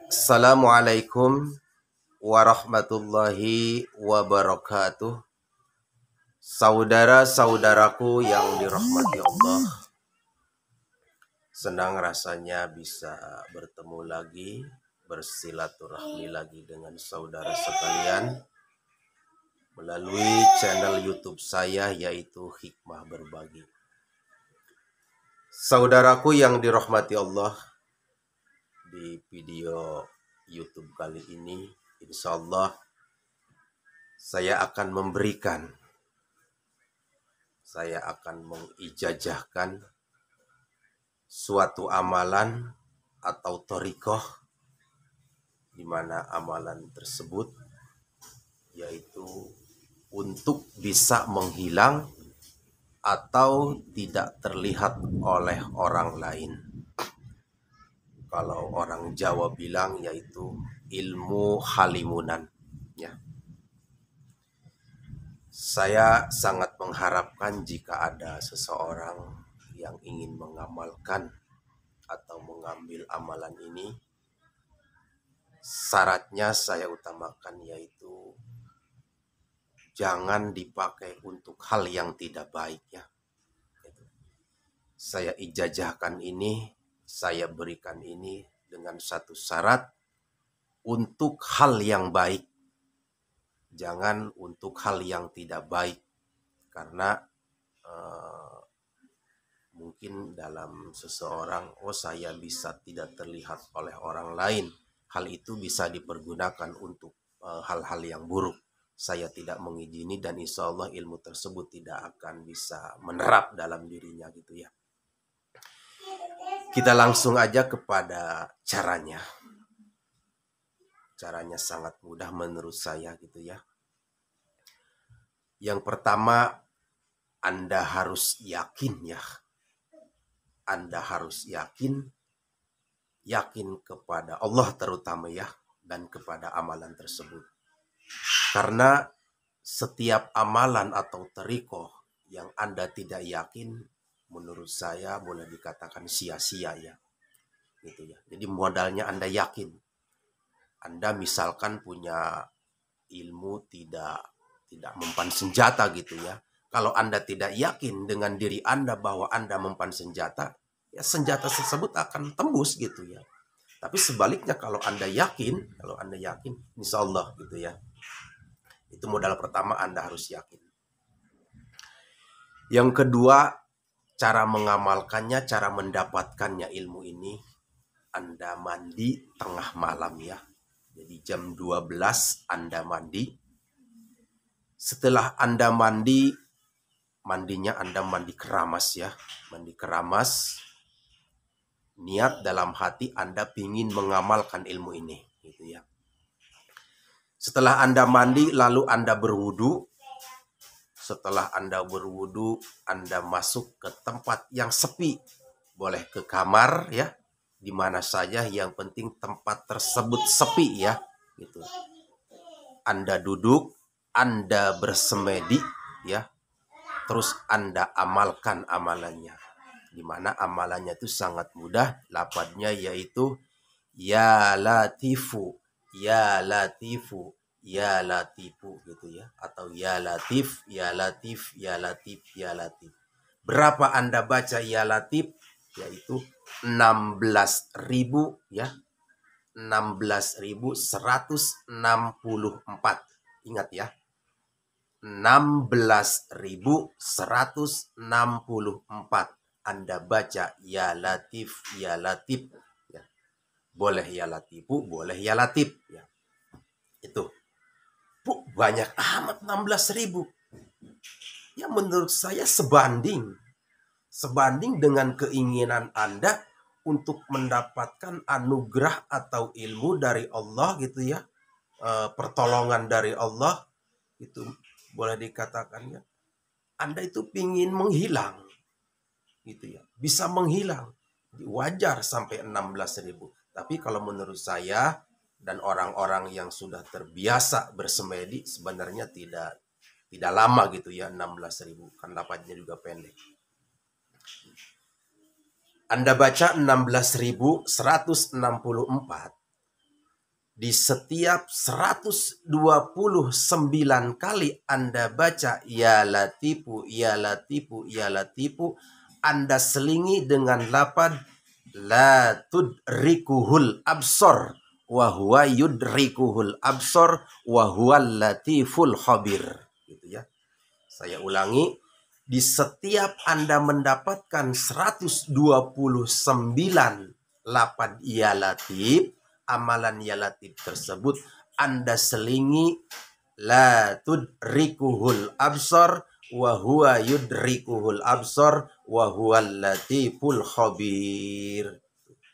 Assalamualaikum warahmatullahi wabarakatuh. Saudara-saudaraku yang dirahmati Allah, senang rasanya bisa bertemu lagi, bersilaturahmi lagi dengan saudara sekalian melalui channel YouTube saya, yaitu Hikmah Berbagi. Saudaraku yang dirahmati Allah, di video YouTube kali ini insya Allah saya akan mengijajahkan suatu amalan atau thariqah, di mana amalan tersebut yaitu untuk bisa menghilang atau tidak terlihat oleh orang lain. Kalau orang Jawa bilang yaitu ilmu halimunan, ya. Saya sangat mengharapkan jika ada seseorang yang ingin mengamalkan atau mengambil amalan ini, syaratnya saya utamakan yaitu jangan dipakai untuk hal yang tidak baik, ya. Saya ijazahkan ini, saya berikan ini dengan satu syarat, untuk hal yang baik. Jangan untuk hal yang tidak baik, karena mungkin dalam seseorang, saya bisa tidak terlihat oleh orang lain. Hal itu bisa dipergunakan untuk hal-hal yang buruk. Saya tidak mengizini dan insya Allah ilmu tersebut tidak akan bisa menerap dalam dirinya gitu ya. Kita langsung aja kepada caranya. Caranya sangat mudah menurut saya gitu ya. Yang pertama, Anda harus yakin ya. Anda harus yakin kepada Allah terutama ya, dan kepada amalan tersebut. Karena setiap amalan atau thariqah yang Anda tidak yakin, menurut saya boleh dikatakan sia-sia ya. Gitu ya. Jadi modalnya Anda yakin. Anda misalkan punya ilmu tidak mempan senjata gitu ya. Kalau Anda tidak yakin dengan diri Anda bahwa Anda mempan senjata, ya senjata tersebut akan tembus gitu ya. Tapi sebaliknya kalau Anda yakin, insya Allah gitu ya. Itu modal pertama, Anda harus yakin. Yang kedua, cara mengamalkannya, cara mendapatkannya ilmu ini, Anda mandi tengah malam ya. Jadi jam 12 Anda mandi. Setelah Anda mandi, mandinya Anda mandi keramas ya. Mandi keramas. Niat dalam hati Anda ingin mengamalkan ilmu ini gitu ya. Setelah Anda mandi, lalu Anda berwudu. Setelah Anda berwudu, Anda masuk ke tempat yang sepi. Boleh ke kamar ya, di mana saja, yang penting tempat tersebut sepi ya, gitu. Anda duduk, Anda bersemedi ya. Terus Anda amalkan amalannya. Di mana amalannya itu sangat mudah, lafadznya yaitu ya latifu, ya latifu, ya latifu gitu ya, atau ya latif, ya latif, ya latif, ya latif. Berapa Anda baca ya latif? Yaitu 16.000 ya. 16.164. Ingat ya. 16.164 Anda baca ya latif, ya latif ya. Boleh ya latifu, boleh ya latif ya. Itu. Banyak amat 16.000. Ya menurut saya sebanding dengan keinginan Anda untuk mendapatkan anugerah atau ilmu dari Allah gitu ya, pertolongan dari Allah, itu boleh dikatakan ya, Anda itu pingin menghilang gitu ya, bisa menghilang, wajar sampai 16.000. Tapi kalau menurut saya dan orang-orang yang sudah terbiasa bersemedi, sebenarnya tidak lama gitu ya 16.000, kan lafadznya juga pendek. Anda baca 16.164, Di setiap 129 kali Anda baca ya latifu, ya latifu, ya latifu, Anda selingi dengan lafaz la tudrikuhul absor wa huwa yudrikuhul absor wa huwal latiful khabir. Gitu ya. Saya ulangi, di setiap Anda mendapatkan 129 lafaz ya latif, amalan ya latif tersebut Anda selingi la tudrikuhul absor wa huwa yudrikuhul absor wa huwal latiful khabir.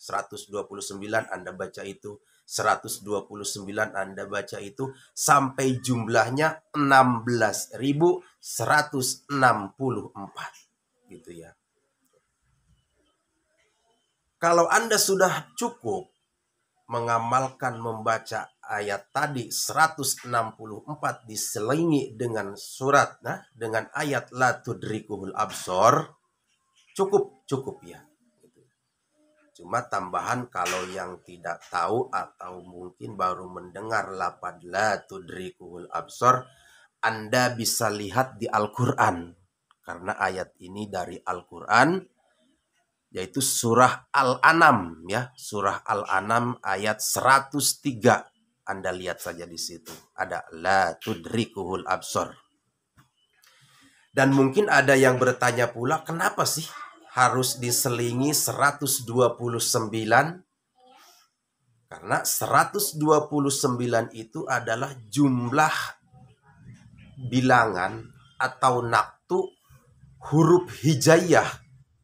129 Anda baca itu, 129 Anda baca itu sampai jumlahnya 16.164 gitu ya. Kalau Anda sudah cukup mengamalkan membaca ayat tadi 164 diselingi dengan surat dengan ayat la tudrikuhul absor, cukup ya. Cuma tambahan kalau yang tidak tahu atau mungkin baru mendengar lafaz la tudrikuhul absor, Anda bisa lihat di Al-Qur'an. Karena ayat ini dari Al-Qur'an, yaitu surah Al-An'am ya, surah Al-An'am ayat 103. Anda lihat saja di situ ada la tudrikuhul absor. Dan mungkin ada yang bertanya pula, kenapa sih harus diselingi 129? Karena 129 itu adalah jumlah bilangan atau naktu huruf hijaiyah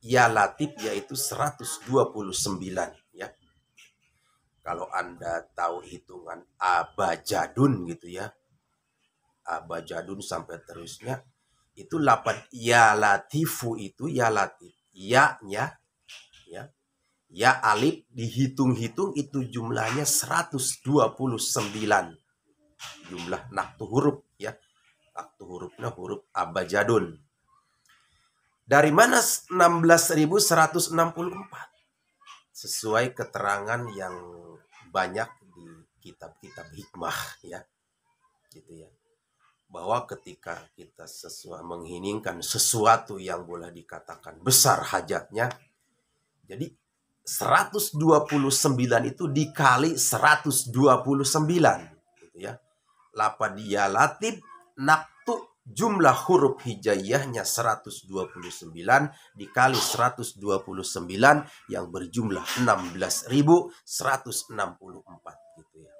ya latif, yaitu 129 ya. Kalau Anda tahu hitungan abajadun gitu ya, abajadun sampai terusnya, itu lafaz ya latifu itu ya latif, ya-nya ya, ya alif dihitung-hitung itu jumlahnya 129 jumlah naktu huruf ya. Naktu hurufnya huruf abajadun. Dari mana 16.164? Sesuai keterangan yang banyak di kitab-kitab hikmah ya. Gitu ya. Bahwa ketika kita menginginkan sesuatu yang boleh dikatakan besar hajatnya, jadi 129 itu dikali 129 gitu ya. Lafaz ya latif naktu jumlah huruf hijaiyahnya 129 dikali 129 yang berjumlah 16.164 gitu ya.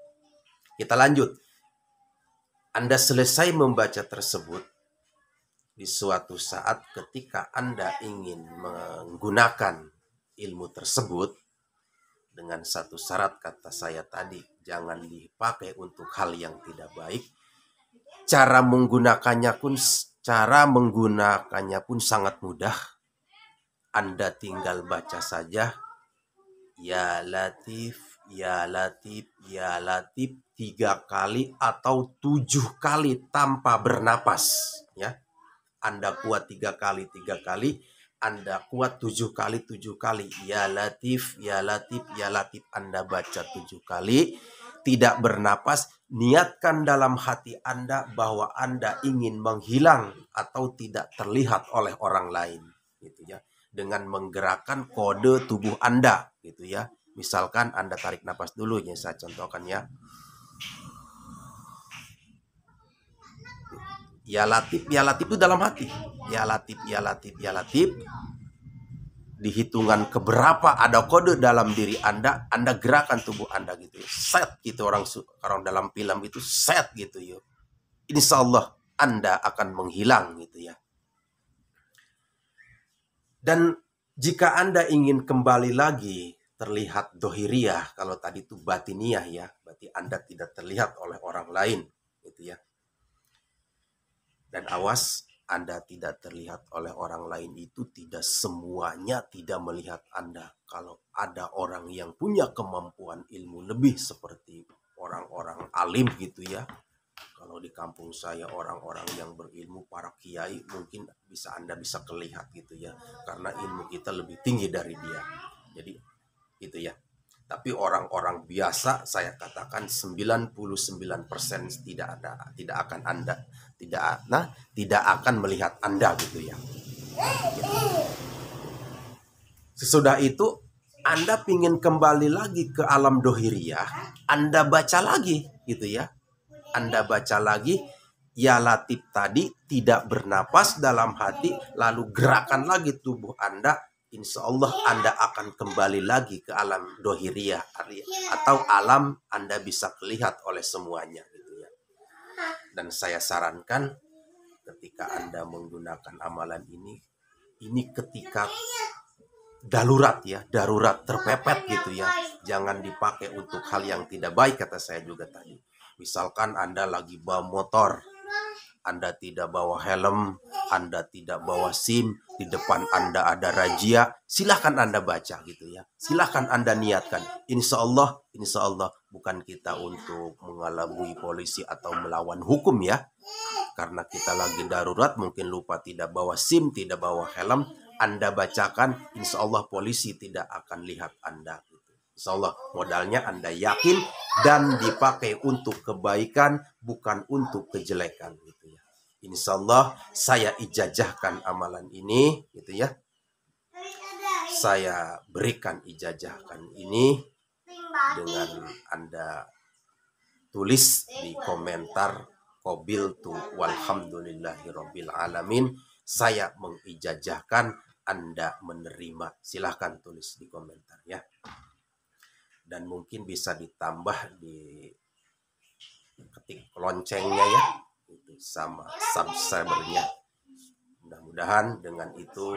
Kita lanjut. Anda selesai membaca tersebut, di suatu saat ketika Anda ingin menggunakan ilmu tersebut, dengan satu syarat kata saya tadi, jangan dipakai untuk hal yang tidak baik. Cara menggunakannya pun sangat mudah. Anda tinggal baca saja ya latif, ya latif, ya latif 3 kali atau 7 kali tanpa bernapas ya. Anda kuat 3 kali, 3 kali, Anda kuat 7 kali, 7 kali. Ya latif, ya latif, ya latif. Anda baca 7 kali, tidak bernapas. Niatkan dalam hati Anda bahwa Anda ingin menghilang atau tidak terlihat oleh orang lain. Gitu ya. Dengan menggerakkan kode tubuh Anda. Gitu ya. Misalkan Anda tarik napas dulu, ya saya contohkan ya. Ya latif itu dalam hati. Ya latif, ya latif, ya latif. Di hitungan keberapa ada kode dalam diri Anda gerakkan tubuh Anda gitu ya. Set gitu, orang dalam film itu set gitu ya. Insya Allah Anda akan menghilang gitu ya. Dan jika Anda ingin kembali lagi terlihat dohiriyah, kalau tadi itu batiniyah ya, berarti Anda tidak terlihat oleh orang lain gitu ya. Dan awas, Anda tidak terlihat oleh orang lain itu tidak semuanya tidak melihat Anda. Kalau ada orang yang punya kemampuan ilmu lebih seperti orang-orang alim gitu ya. Kalau di kampung saya orang-orang yang berilmu, para kiai, mungkin Anda bisa kelihat gitu ya. Karena ilmu kita lebih tinggi dari dia. Jadi gitu ya. Tapi orang-orang biasa saya katakan 99% tidak akan Anda tidak akan melihat Anda gitu ya. Sesudah itu Anda pingin kembali lagi ke alam dohiriyah, Anda baca lagi gitu ya. Anda baca lagi ya Latif tadi tidak bernapas dalam hati, lalu gerakan lagi tubuh Anda, insya Allah Anda akan kembali lagi ke alam dohiriyah atau alam Anda bisa melihat oleh semuanya gitu ya. Dan saya sarankan ketika Anda menggunakan amalan ini ketika darurat ya, darurat terpepet gitu ya. Jangan dipakai untuk hal yang tidak baik, kata saya juga tadi. Misalkan Anda lagi bawa motor, Anda tidak bawa helm, Anda tidak bawa SIM, di depan Anda ada razia, silahkan Anda baca gitu ya. Silahkan Anda niatkan. Insya Allah bukan kita untuk mengelabui polisi atau melawan hukum ya. Karena kita lagi darurat, mungkin lupa tidak bawa SIM, tidak bawa helm, Anda bacakan, insya Allah polisi tidak akan lihat Anda. Insya Allah modalnya Anda yakin dan dipakai untuk kebaikan, bukan untuk kejelekan gitu ya. Insya Allah saya ijazahkan amalan ini gitu ya. Saya berikan ijazahkan ini dengan Anda tulis di komentar qabiltu walhamdulillahirabbil alamin. Saya mengijazahkan, Anda menerima. Silahkan tulis di komentar ya. Dan mungkin bisa ditambah di ketik loncengnya ya, itu sama subscribernya. Mudah-mudahan dengan itu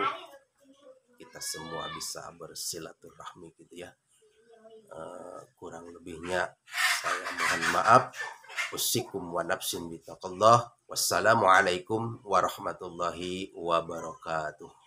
kita semua bisa bersilaturahmi gitu ya. Kurang lebihnya saya mohon maaf. Usikum wa nafsin bitaqallah. Wassalamualaikum warahmatullahi wabarakatuh.